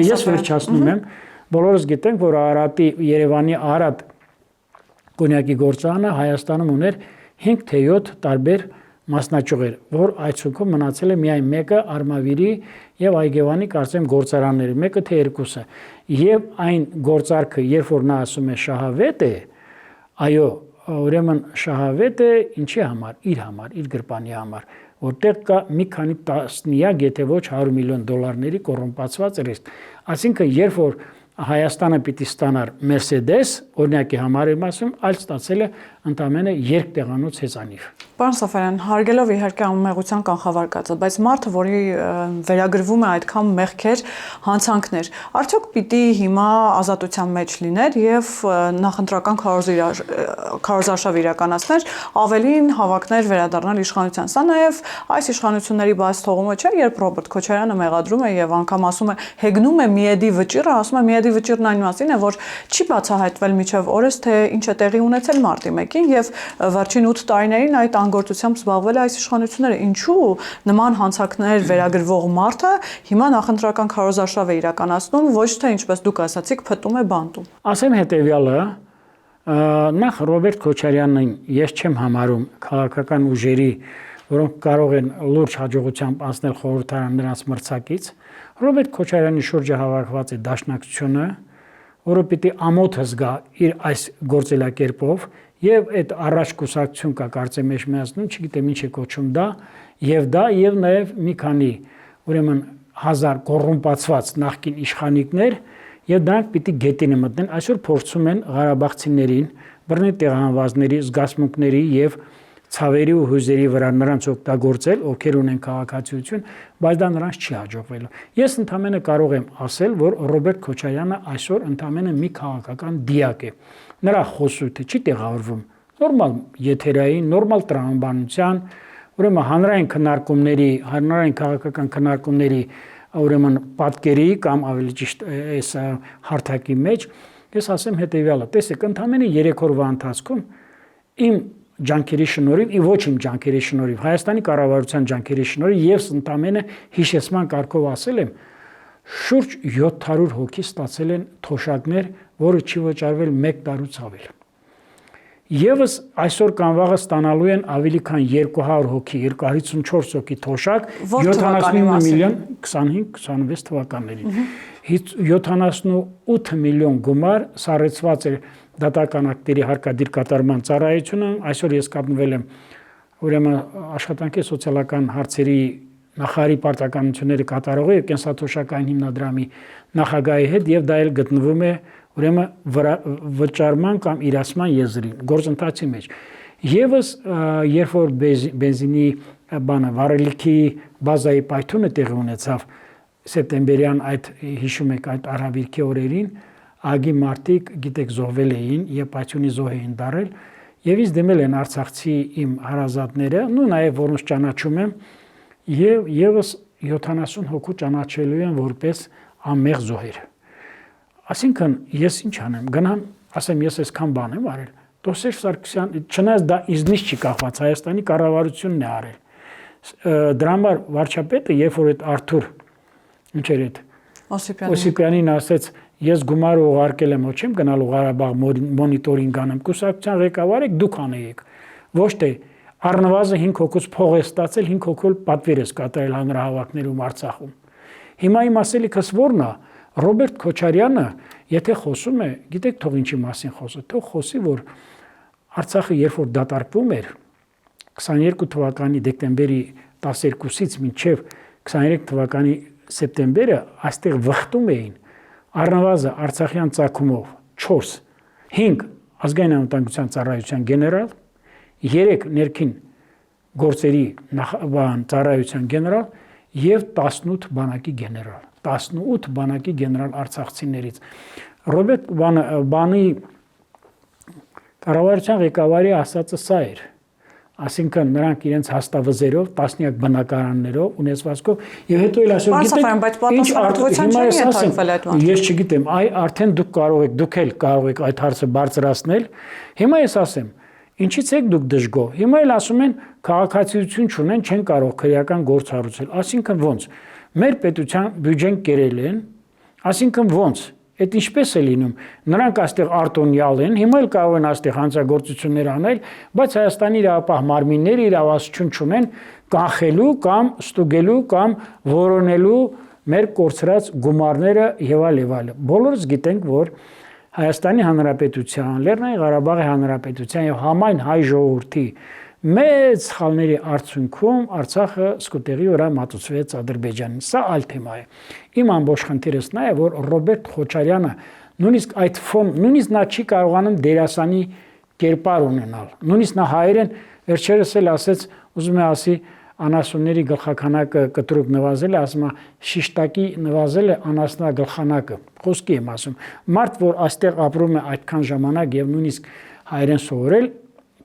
ես վերջացնում եմ բոլորս գիտենք որ Արարատի Երևանի Արարատ կոնյակի գործարանը Հայաստանում ուներ 5 թե 7 տարբեր մասնաճյուղեր, որ այցուքում մնացել է միայն մեկը Արմավիրի եւ Այգեվանի կարծեմ գործարանները, մեկը թե երկուսը։ Եվ այն գործարքը, երբ որ նա ասում է շահավետ է, այո, ուրեմն շահավետ է ինչի համար, իր գրպանի համար, որտեղ կա մի քանի տասնյակ, եթե ոչ 100 միլիոն դոլարների կոռումպացված ռիսկ։ Այսինքն, երբ որ Հայաստանը պիտի ստանար Mercedes, օրինակի համար եմ ասում, այլ ստացել է ընդամենը երկտեղանոց հեծանիվ։ Պարոն Սաֆարյան, հարգելով իհարկե անմեղության կանխավարկածը, բայց մարդը, որի վերագրվում է այդքան մեղքեր, հանցանքներ, արդյոք պիտի հիմա ազատության մեջ լիներ եւ նախընտրական քարոզարշավ իրականացներ, ավելին հավակներ վերադառնալ իշխանության։ Սա նաեւ այս իշխանությունների բաց թողումը չէ, երբ Ռոբերտ Քոչարյանը մեղադրում է եւ անգամ ասում է, հեգնում է Միեդի վճիռը, ասում է Միեդի վճիռն այն մասին է, որ չի բացահայտվել միջև օրս, թե ինչ է տեղի ունեցել մարտի 1-ին եւ վերջին 8 տարիներին այդ անգործությամբ զբաղվել է այս իշխանությունները։ Ինչու նման հանցանքներ վերագրվող մարդը հիմա նախընտրական քարոզարշավ է իրականացնում, ոչ թե ինչպես դուք ասացիք, փտում է բանտում։ Ասեմ հետեւյալը, նախ Ռոբերտ Քոչարյանին ես չեմ համարում քաղաքական ուժերի, որոնք կարող են լուրջ հաջողությամբ անցնել խորհրդարան նրանց մրցակից։ Ռոբերտ Քոչարյանի շուրջը հավաքված է դաշնակցությունը, որը պիտի ամոթ զգա իր այս գործելակերպով եւ այդ առաջ կուսակցություն կա կարծեմ մեջ միացնում, չգիտեմ ինչ է կոչում դա եւ նաեւ մի քանի ուրեմն հազար կոռումպացված նախկին իշխանիկներ եւ դրանք պիտի գետին մտնեն։ Այսօր փորձում են Ղարաբաղցիներին, բռնի տեղահանվածների, զգացմունքների եւ ցավերի ու հույզերի վրա նրանց օգտագործել, ովքեր ունեն քաղաքացիություն, բայց դա նրանց չի հաջողվելու։ Ես ընդամենը կարող եմ ասել, որ Ռոբերտ Քոչարյանը այսօր ընդամենը մի քաղաքական դիակ է։ Նրա խոսույթը չի տեղավորվում նորմալ եթերային, նորմալ տրամաբանության, ուրեմն հանրային քննարկումների, հանրային քաղաքական քննարկումների, ուրեմն պատկերի կամ ավելի ճիշտ այս հարթակի մեջ ես ասեմ հետեւյալը, տեսեք, ընդամենը 3 օրվա ընթացքում իմ ջանքերի շնորհիվ, ոչ իմ ջանքերի շնորհիվ, Հայաստանի կառավարության ջանքերի շնորհիվ ես ընդամենը հիշեցման կարգով ասել եմ, շուրջ 700 հոգի ստացել են թոշակներ, որը չի վճարվել 1 տարուց ավել։ Եվս այսօր կամ վաղը ստանալու են ավելի քան 200 հոգի, 254 հոգի թոշակ 79 միլիոն 25-26 թվականներին։ 78 միլիոն գումար սառեցված է դատական ակտերի հարկադիր կատարման ծառայությունը, այսօր ես կապնվել եմ ուրեմն աշխատանքի սոցիալական հարցերի նախարարի պարտականությունները կատարողի եւ կենսաթոշակային հիմնադրամի նախագահի հետ եւ դա էլ գտնվում է ուրեմն վճարման կամ իրացման եզրին գործընթացի մեջ։ Եվս երբ որ բենզինի վառելիքի բազայի պայթյունը տեղի ունեցավ սեպտեմբերյան այդ հիշում եք այդ արհավիրքի օրերին, ագի մարտիկ գիտեք զոհվել էին եւ պայթյունի զոհ էին դարել եւ ինձ դիմել են արցախցի իմ հարազատները, ու նաեւ որոնց ճանաչում եմ եւ եւս 70 հոգու ճանաչելու են որպես անմեղ զոհեր։ Այսինքն ես ինչ անեմ, գնամ, ասեմ ես այսքան բան եմ արել։ Դոսեր Սարգսյան, չնայած դա իզնից չի կախված, Հայաստանի կառավարությունն է արել։ Դրա համար վարչապետը, երբ որ այդ Արթուր ինչ էր այդ Օսիպյանին ասեց, ես գումար ուղարկել եմ, ոչ չեմ գնալու Ղարաբաղ մոնիտորինգ անեմ, կուսակցության ղեկավար եք, դուք անեիք։ Ոչ թե առնվազն 5 հոգուց փող է ստացել, 5 հոգու պատվեր է կատարել հանրահավաքներում Արցախում։ Հիմա իմ ասելիքս ո՞րն է։ Ռոբերտ Քոչարյանը, եթե խոսում է, գիտեք թող ինչի մասին խոսի, թող խոսի, որ Արցախը երբ որ դատարկվում էր 22 թվականի դեկտեմբերի 12-ից մինչև 23 թվականի սեպտեմբերը այստեղ վխտում էին առնվազն Արցախյան ծագումով 4, 5 ազգային անվտանգության ծառայության գեներալ, 3 ներքին գործերի ծառայության գեներալ եւ 18 բանակի գեներալ, 18 բանակի գեներալ արցախցիներից։ Ռոբերտ բանի կառավարության ղեկավարի ասածը սա էր, այսինքն նրանք իրենց հաստավզերով, տասնյակ բնակարաններով, ունեցվածքով եւ հետո էլ այսօր գիտեք, ես չգիտեմ, արդեն դուք կարող եք, դուք էլ կարող եք այդ հարցը բարձրացնել։ Հիմա ես ասեմ, ինչից եք դուք դժգոհ։ Հիմա էլ ասում են քաղաքացիություն չունեն, չեն կարող քրեական գործ հարուցել։ Այսինքն ոնց։ Մեր պետության բյուջեն կերել են, այսինքն ոնց։ Այդ ինչպես է լինում։ Նրանք այստեղ արտոնյալ են, հիմա էլ կարող են այստեղ հանցագործություններ անել, բայց Հայաստանի իրավապահ մարմինները իրավասություն չունեն կանխելու կամ ստուգելու կամ որոնելու մեր կորցրած գումարները եւ այլ։ Բոլորս գիտենք, որ Հայաստանի Հանրապետության, Լեռնային Ղարաբաղի Հանրապետության եւ համայն հայ ժողովրդի մեծ սխալների արդյունքում Արցախը սկուտեղի վրա մատուցվեց Ադրբեջանին։ Սա այլ թեմա է։ Իմ ամբողջ խնդիրս նա է, որ Ռոբերտ Քոչարյանը նույնիսկ այդ նույնիսկ նա չի կարողանում դերասանի կերպար ունենալ։ Նույնիսկ նա հայերեն վերջերս էլ ասեց, ուզում է ասի անասունների գլխականակը կտրուկ նվազել է, ասում է շիշտակի նվազել է անասնա գլխանակը։ Խոսքի եմ ասում։ Մարդ, որ այստեղ ապրում է այդքան ժամանակ եւ նույնիսկ հայերեն սովորել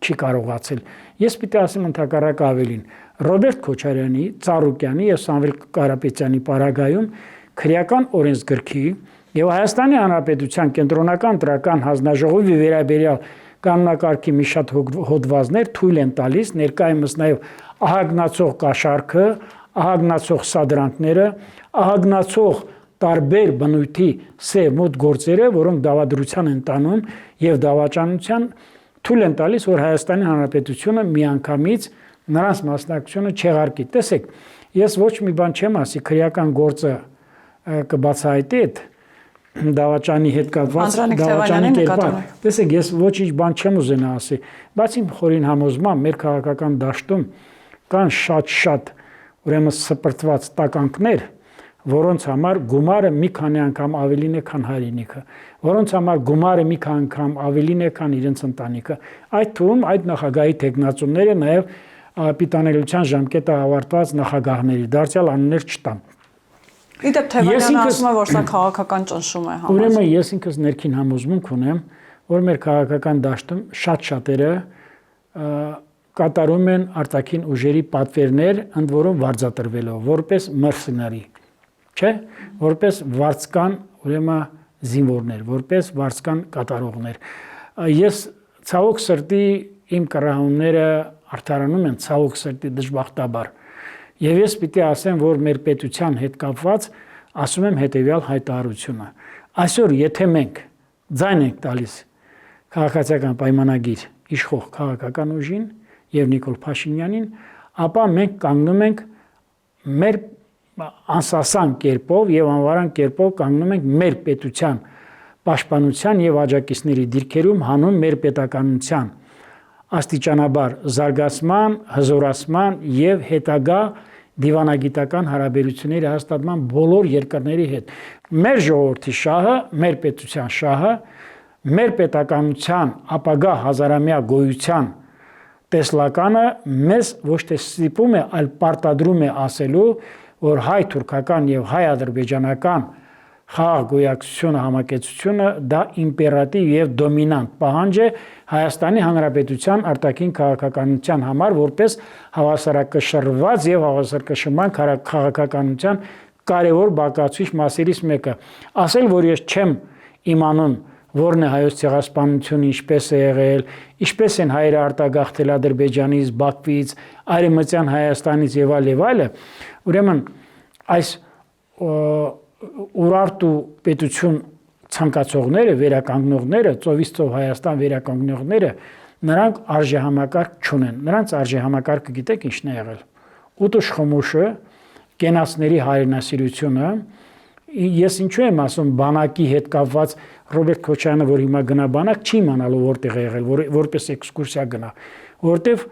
չի կարողացել։ Ես պիտի ասեմ ընդհակառակը ավելին։ Ռոբերտ Քոչարյանի, Ծառուկյանի եւ Սամվել Կարապետյանի պարագայում քրեական օրենսգրքի եւ Հայաստանի Հանրապետության կենտրոնական ընտրական հանձնաժողովի վերաբերյալ կանոնակարգի մի շատ հոդվածներ թույլ են տալիս ներկայումս նաեւ ահագնացող կաշառքը, ահագնացող սադրանքները, ահագնացող տարբեր բնույթի սև մոտ գործերը, որոնք դավադրության են տանում եւ դավաճանության թույլ են տալիս, որ Հայաստանի Հանրապետությունը միանգամից նրանց մասնակցությունը չեղարկի։ Տեսեք, ես ոչ մի բան չեմ ասի, քրեական գործը կբացահայտի այդ դավաճանի հետ կապված դավաճանի կերպար։ Տեսեք, ես ոչինչ բան չեմ ուզենա ասի, բայց իմ խորին համոզմամբ մեր քաղաքական դաշտում կան շատ ուրեմն սպրտված տականքներ, որոնց համար գումարը մի քանի անգամ ավելին է, քան հայրենիքը, որոնց համար գումարը մի քանի անգամ ավելին է, քան իրենց ընտանիքը։ Այդ թվում այդ նախագահի տեխնացուները նաև պիտանելիության ժամկետը ավարտված նախագահների դարձյալ անուններ չտամ։ Իդեպ Թևանյանը ասում է, որ սա քաղաքական ճնշում է համարում։ Ուրեմն ես ինքս ներքին համոզմունք ունեմ, որ մեր քաղաքական դաշտում շատերը կատարում են արտաքին ուժերի պատվերներ, ընդ որում վարձատրվելով, որպես մերսենարի, չէ, որպես վարձկան, ուրեմն զինվորներ, որպես վարձկան կատարողներ։ Ես ցավոք սրտի իմ կռահումները արդարանում են ցավոք սրտի դժբախտաբար։ Եվ ես պիտի ասեմ, որ մեր պետության հետ կապված ասում եմ հետևյալ հայտարարությունը։ Այսօր եթե մենք ձայն ենք տալիս քաղաքացիական պայմանագիր իշխող քաղաքական ուժին եւ Նիկոլ Փաշինյանին, ապա մենք կանգնում ենք մեր անսասան կերպով եւ անվարան կերպով կանգնում ենք մեր պետության պաշտպանության եւ աջակիցների դիրքերում հանուն մեր պետականության աստիճանաբար զարգացման, հզորացման եւ հետագա դիվանագիտական հարաբերությունների հաստատման բոլոր երկրների հետ։ Մեր ժողովրդի շահը, մեր պետության շահը, մեր պետականության ապագա հազարամյա գոյության տեսլականը մեզ ոչ թե ստիպում է, այլ պարտադրում է ասելու, որ հայ-թուրքական եւ հայ-ադրբեջանական խաղաղ գոյակցությունը, համակեցությունը դա իմպերատիվ եւ դոմինանտ պահանջ է Հայաստանի Հանրապետության արտաքին քաղաքականության համար, որպես հավասարակշռված եւ հավասարակշռման քաղաքականության կարևոր բաղկացուցիչ մասերից մեկը։ Ասել, որ ես չեմ իմանում, որն է հայոց ցեղասպանությունը, ինչպես է եղել, ինչպես են հայերը արտագաղթել Ադրբեջանից, Բաքվից, Արևմտյան Հայաստանից եւ այլը, ուրեմն այս Ուրարտու պետություն ցանկացողները, վերականգնողները, ծովից ծով Հայաստան վերականգնողները, նրանք արժեհամակարգ չունեն։ Նրանց արժեհամակարգը գիտեք ինչն է եղել։ Ուտուշ խմուշը, կենացների հայրենասիրությունը, ես ինչու եմ ասում բանակի հետ կապված Ռոբերտ Քոչարյանը, որ հիմա գնա բանակ, չի իմանալու որտեղ է եղել, որպես էքսկուրսիա գնա, որտեվ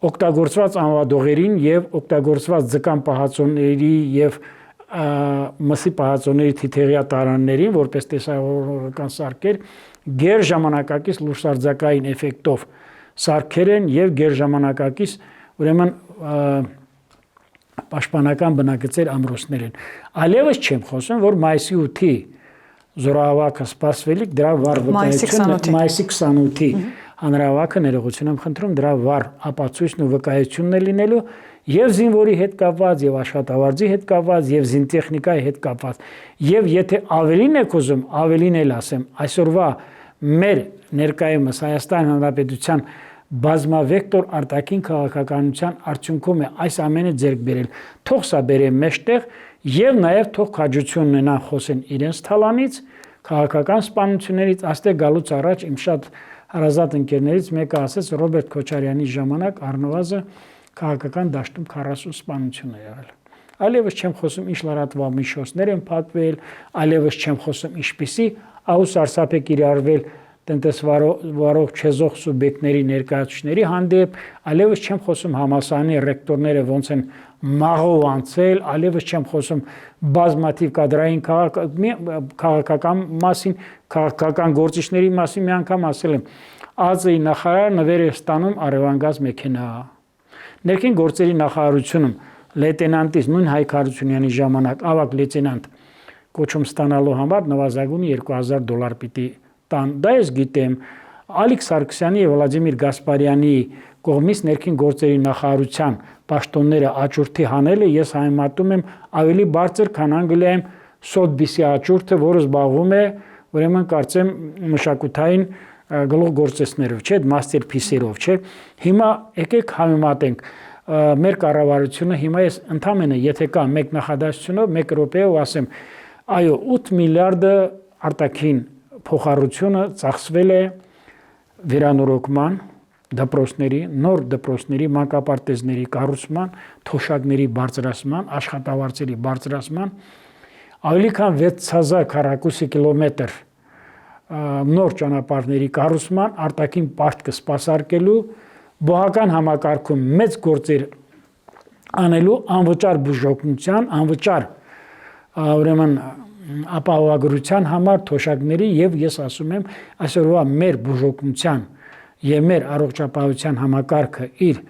օգտագործված անվադողերին եւ օգտագործված ձկան պահածոների եւ մսի պահածոների թիթեղյա տարաններին, որպես տեսահոլովական սարքեր, գեր ժամանակակից լուսարձակային էֆեկտով սարքեր են եւ գեր ժամանակակից ուրեմն պաշտպանական բնակեցեր ամրոցներ են։ Այլևս չեմ խոսում, որ մայիսի 8-ի զորահավաքը սպասվելիք դրա վառ վկայությունը մայիսի 28-ի հանրահավաքը ներողություն եմ խնդրում, դրա վառ ապացույցն ու վկայությունն է լինելու եւ զինվորի հետ կապված, եւ աշխատավարձի հետ կապված, եւ զինտեխնիկայի հետ կապված։ Եվ եթե ավելին եք ուզում, ավելին էլ ասեմ, այսօրվա մեր ներկայումս Հայաստան Հանրապետության բազմավեկտոր արտաքին քաղաքականության արդյունքում է այս ամենը ձեռք բերել։ Թող սա բերեն մեջտեղ եւ նաեւ թող քաջություն ունենան խոսեն իրենց թալանից, քաղաքական սպանություններից, այստեղ գալուց առաջ իմ շատ հարազատ ընկերներից մեկը ասեց Ռոբերտ Քոչարյանի ժամանակ առնվազն քաղաքական դաշտում 40 սպանություն է եղել։ Այլևս չեմ խոսում ինչ լրատվամիջոցներ են փակվել, այլևս չեմ խոսում ինչպիսի ահուս արսափ է կիրառվել տնտեսվարող չեզոք սուբյեկտների ներկայացուցիչների հանդեպ, այլևս չեմ խոսում համալսարանի ռեկտորները ոնց են մաղով անցել, այլևս չեմ խոսում բազմաթիվ կադրային քաղաքական մասին, քաղաքական գործիչների մասին, մի անգամ ասել եմ, ԱԶ-ի նախարարը նվեր է ստանում Արևանգազ մեքենա։ Ներքին գործերի նախարարությունում լեյտենանտից նույն Հայկ Հարությունյանի ժամանակ ավագ լեյտենանտ կոչում ստանալու համար նվազագույնը $2000 պիտի տան։ Դա ես գիտեմ, Ալիք Սարգսյանի եւ Վլադիմիր Գասպարյանի կողմից ներքին գործերի նախարարության պաշտոնները աճուրդի հանելը ես համեմատում եմ ավելի բարձր, քան Անգլիայում Սոթբիսի աճուրդը, որը զբաղվում է, ուրեմն կարծեմ մշակութային գլուխ գործեցներով, չէ, մաստերփիսերով, չէ։ Հիմա եկեք համեմատենք մեր կառավարությունը, հիմա ես ընդամենը եթե կա մեկ նախադասությունով, 1 րոպեով ասեմ, այո, 8 միլիարդը արտաքին փոխառությունը ծախսվել է վերանորոգման, դպրոցների, նոր դպրոցների, մանկապարտեզների կառուցման, թոշակների բարձրացման, աշխատավարձերի բարձրացման, ավելի քան 6000 քառակուսի կիլոմետր նոր ճանապարհների կառուցման, արտաքին պարտքը սպասարկելու, բողական համակարգում մեծ գործեր անելու, անվճար բուժօգնության, անվճար ուրեմն ապահովագրության համար թոշակների եւ ես ասում եմ այսօրվա մեր բուժօգնության եւ մեր առողջապահության համակարգը իր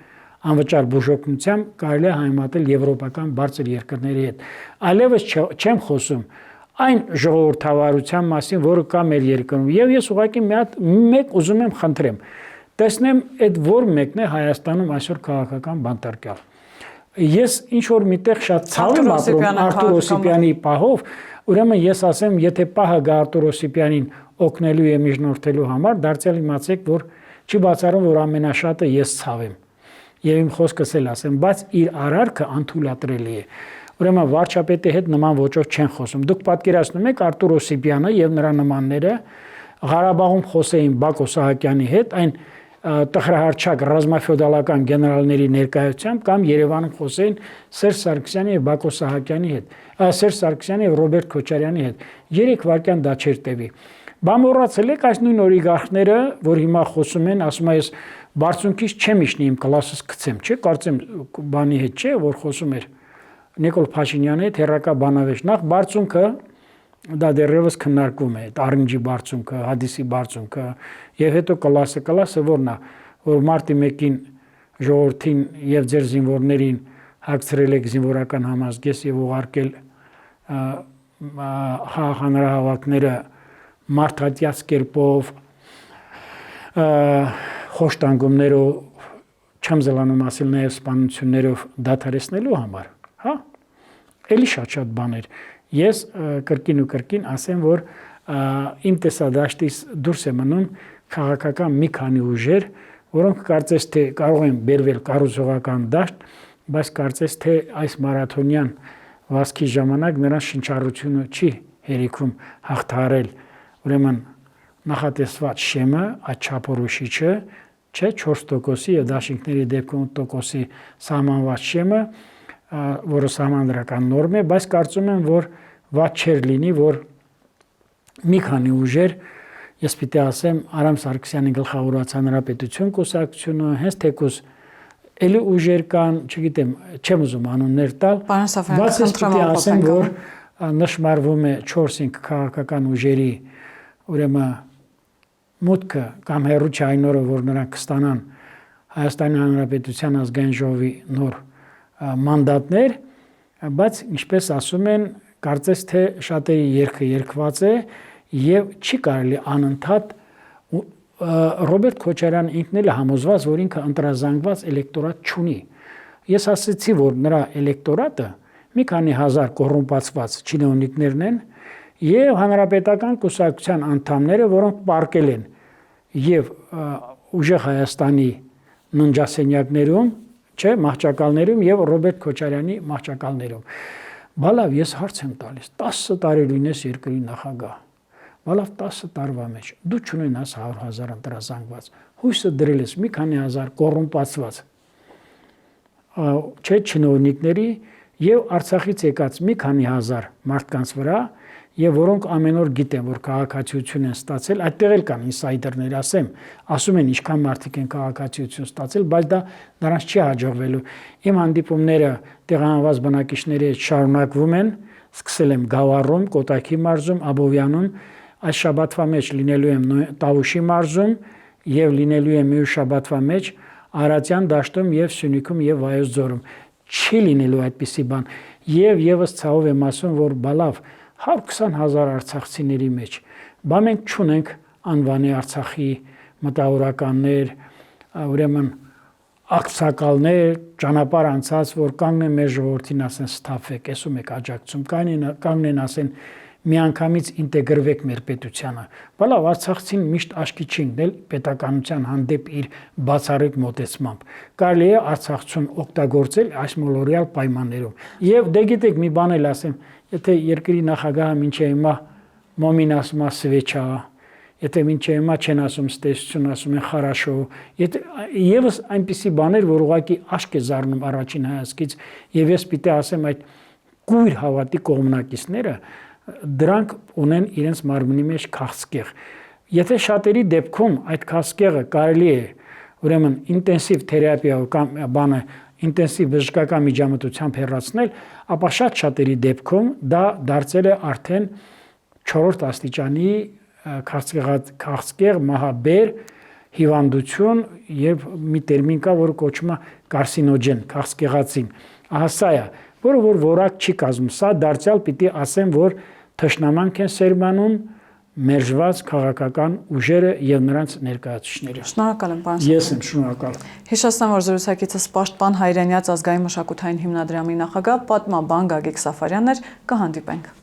անվճար բուժօգնությամբ կարելի է համեմատել եվրոպական բարձր երկրների հետ։ Այլևս չեմ խոսում այն ժողովրդավարության մասին, որը կա մեր երկրում։ Եվ ես ուղղակի մեկ ուզում եմ խնդրեմ, տեսնեմ այդ որ մեկն է Հայաստանում այսօր քաղաքական բանտարկյալ։ Ես ինչ որ միտեղ շատ ցավ եմ ապրում Արտուր Օսիպյանի պահով, ուրեմն ես ասեմ, եթե պահը գա Արտուր Օսիպյանին օգնելու եւ միջնորդելու համար, դարձյալ իմացեք, որ չի բացառում, որ ամենաշատը ես ցավ եմ։ Եվ իմ խոսքս էլ ասեմ, բայց իր արարքը անթույլատրելի է։ Ուրեմն վարչապետի հետ նման ոճով չեն խոսում։ Դուք պատկերացնում եք Արտուր Օսիպյանը եւ նրա նմանները Ղարաբաղում խոսեին Բակո Սահակյանի հետ, այն տխրահարչակ ռազմաֆեոդալական գեներալների ներկայությամբ կամ Երևանում խոսեին Սերժ Սարգսյանի եւ Բակո Սահակյանի հետ, Սերժ Սարգսյանի եւ Ռոբերտ Քոչարյանի հետ։ 3 վայրկյան դա չէր տևի։ Բա մոռացել եք այս նույն օլիգարխները, որ հիմա խոսում են, ասում են ես բարձունքից չեմ իջնի իմ կլասս գցեմ, չէ՞, կարծեմ բանի հետ չէ, որ խոսում էր Նիկոլ Փաշինյանի հետ հերրակա բանավեճ։ Նախ բարձունքը դա դեռևս քննարկվում է, Արինջի բարձունքը, Հադիսի բարձունքը, եւ հետո կլասը որն է, որ մարտի 1-ին ժողովրդին եւ ձեր զինվորներին հագցրել եք զինվորական համազգես եւ ուղարկել հանրահավաքները մարդատյաց կերպով խոշտանգումներով չեմ զլանում ասել նաեւ սպանություններով դադարեցնելու համար, հա, էլի շատ բաներ։ Ես կրկին ու կրկին ասեմ, որ իմ տեսադաշտից դուրս է մնում քաղաքական մի քանի ուժեր, որոնք կարծես թե կարող են բերվել կառուցողական դաշտ, բայց կարծես թե այս մարաթոնյան վազքի ժամանակ նրանց շնչառությունը չի հերիքում հաղթահարել, ուրեմն նախատեսված շեմը, այդ չափորոշիչը, չէ 4%-ի եւ դաշինքների դեպքում 8%-ի սահմանված շեմը, որը սահմանադրական նորմ է, բայց կարծում եմ, որ վատ չէր լինի, որ մի քանի ուժեր, ես պիտի ասեմ, Արամ Սարգսյանի գլխավորած Հանրապետություն կուսակցությունը, հենց թեկուզ էլի ուժեր կան, չգիտեմ, չեմ ուզում անուններ տալ, բայց ես պիտի ասեմ, որ նշмарվում է 4-5 քաղաքական ուժերի, ուրեմն մուտքը կամ հերու չէ այն օրը, որ նրանք կստանան Հայաստանի Հանրապետության ազգային ժողովի նոր մանդատներ, բայց ինչպես ասում են, կարծես թե շատերի երգը երգված է եւ չի կարելի անընդհատ Ռոբերտ Քոչարյանը ինքն էլ է համոզված, որ ինքը ընտրազանգված էլեկտորատ չունի։ Ես ասացի, որ նրա էլեկտորատը մի քանի հազար կոռումպացված չինովնիկներն են եւ հանրապետական կուսակցության անդամները, որոնք պարկել են եւ ուժեղ Հայաստանի ննջասենյակներում, չէ, մահճակալներում եւ Ռոբերտ Քոչարյանի մահճակալներում։ Բալավ, ես հարց եմ տալիս, 10 տարի լինես երկրի նախագահ, բալավ 10 տարվա մեջ, դու չունենաս 100,000 ընտրազանգված, հույսը դրել ես մի քանի հազար կոռումպացված, չէ, չինովնիկների եւ Արցախից եկած մի քանի հազար մարդկանց վրա եւ որոնք ամեն օր գիտեն, որ քաղաքացիություն են ստացել, այդտեղ էլ կան ինսայդերներ, ասում են ինչքան մարդիկ են քաղաքացիություն ստացել, բայց դա նրանց չի հաջողվելու։ Իմ հանդիպումները տեղահանված բնակիչների հետ շարունակվում են, սկսել եմ Գավառում, Կոտայքի մարզում, Աբովյանում, այս շաբաթվա մեջ լինելու եմ Տավուշի մարզում եւ լինելու եմ մյուս շաբաթվա մեջ Արարատյան դաշտում եւ Սյունիքում եւ Վայոց ձորում։ Չի լինելու այդպիսի բան։ Եվ եւս ցավով եմ ասում, որ բալավ 120,000 արցախցիների մեջ, բա մենք չունենք անվանի Արցախի մտավորականներ, ուրեմն ակցակալներ, ճանապարհ անցած, որ կանգնեն մեր ժողովրդին ասեն ստափեք, էսում եք աջակցում, կանգնեն ասեն միանգամից ինտեգրվեք մեր պետությանը։ Բալավ Արցախցին միշտ աշկի չի ընկնել պետականության հանդեպ իր բացառիկ մոտեցմամբ։ Կարելի է Արցախցուն օգտագործել այս մոլորյալ պայմաններում։ Եվ դե գիտեք մի բան էլ ասեմ, եթե երկրի նախագահը մինչև հիմա մոմին ասում է սվեչա, եթե մինչև հիմա չեն ասում ստեսություն, ասում են խարաշո, եթե եւս այնպիսի բաներ, որ ուղղակի աշկ է զառնում առաջին հայացքից, եւ ես պիտի ասեմ այդ կույր հավատի կողմնակիցները դրանք ունեն իրենց մարմնի մեջ քաղցկեղ։ Եթե շատերի դեպքում այդ քաղցկեղը կարելի է ուրեմն ինտենսիվ թերապիայով կամ բանը ինտենսիվ բժշկական միջամտությամբ հեռացնել, ապա շատ շատերի դեպքում դա դարձել է արդեն 4-րդ աստիճանի քաղցկեղ մահաբեր հիվանդություն եւ մի տերմին կա, որը կոչվում է կարսինոգեն, քաղցկեղածին։ Ահա սա է, որը որ որակ չի կազմում, սա դարձյալ պիտի ասեմ, որ թշնամանք են սերմանում մերժված քաղաքական ուժերը եւ նրանց ներկայացուցիչները։ Շնորհակալ եմ, պարոն։ Ես եմ շնորհակալ։ Հիշեցնեմ, որ զրուցակիցս Պաշտպան Հայրենյաց ազգային մշակութային հիմնադրամի նախագահ պատմաբան Գագիկ Սաֆարյանն էր, կհանդիպենք։